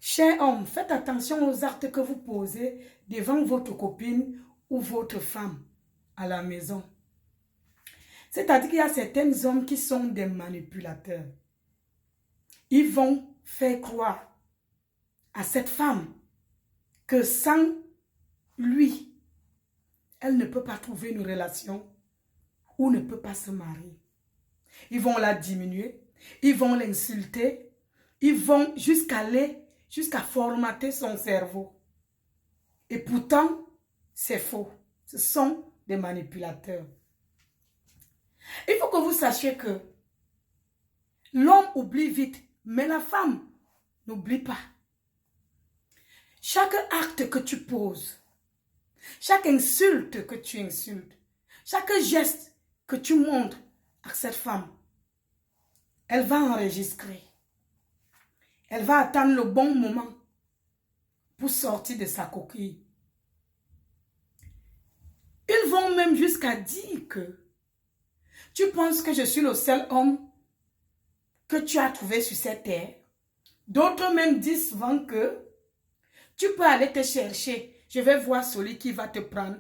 Chers hommes, faites attention aux actes que vous posez devant votre copine ou votre femme à la maison. C'est-à-dire qu'il y a certains hommes qui sont des manipulateurs. Ils vont faire croire à cette femme que sans lui, elle ne peut pas trouver une relation ou ne peut pas se marier. Ils vont la diminuer, ils vont l'insulter, ils vont jusqu'à formater son cerveau. Et pourtant, c'est faux. Ce sont des manipulateurs. Il faut que vous sachiez que l'homme oublie vite, mais la femme n'oublie pas. Chaque acte que tu poses, chaque insulte que tu insultes, chaque geste que tu montres à cette femme, elle va enregistrer. Elle va attendre le bon moment pour sortir de sa coquille. Ils vont même jusqu'à dire que tu penses que je suis le seul homme que tu as trouvé sur cette terre. D'autres même disent souvent que tu peux aller te chercher. Je vais voir celui qui va te prendre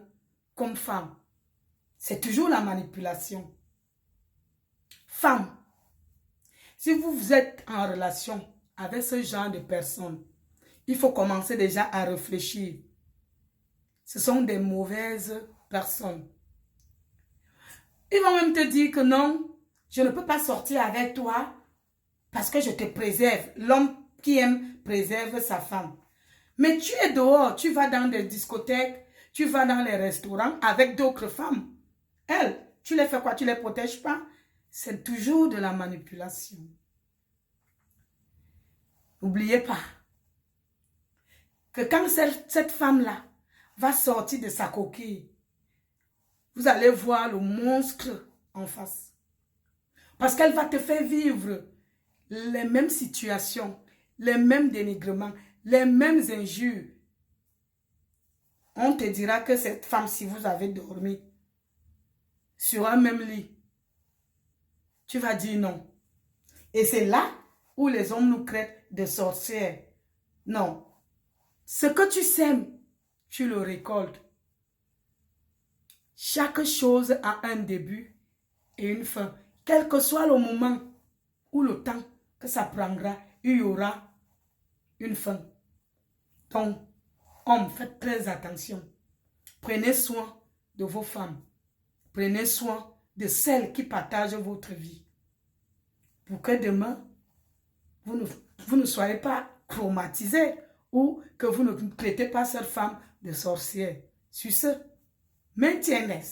comme femme. C'est toujours la manipulation. Femme, si vous êtes en relation avec ce genre de personnes, il faut commencer déjà à réfléchir. Ce sont des mauvaises personnes. Ils vont même te dire que non, je ne peux pas sortir avec toi parce que je te préserve. L'homme qui aime préserve sa femme. Mais tu es dehors, tu vas dans des discothèques, tu vas dans les restaurants avec d'autres femmes. Elles, tu les fais quoi? Tu ne les protèges pas? C'est toujours de la manipulation. N'oubliez pas que quand cette femme-là va sortir de sa coquille, vous allez voir le monstre en face. Parce qu'elle va te faire vivre les mêmes situations, les mêmes dénigrements, les mêmes injures. On te dira que cette femme, si vous avez dormi sur un même lit, tu vas dire non. Et c'est là où les hommes nous traitent de sorcières. Non. Ce que tu sèmes, tu le récoltes. Chaque chose a un début et une fin. Quel que soit le moment ou le temps que ça prendra, il y aura une fin. Donc, hommes, faites très attention. Prenez soin de vos femmes. Prenez soin de celles qui partagent votre vie. Pour que demain, vous ne soyez pas traumatisés ou que vous ne traitez pas cette femme de sorcière. Sur ce, maintenez.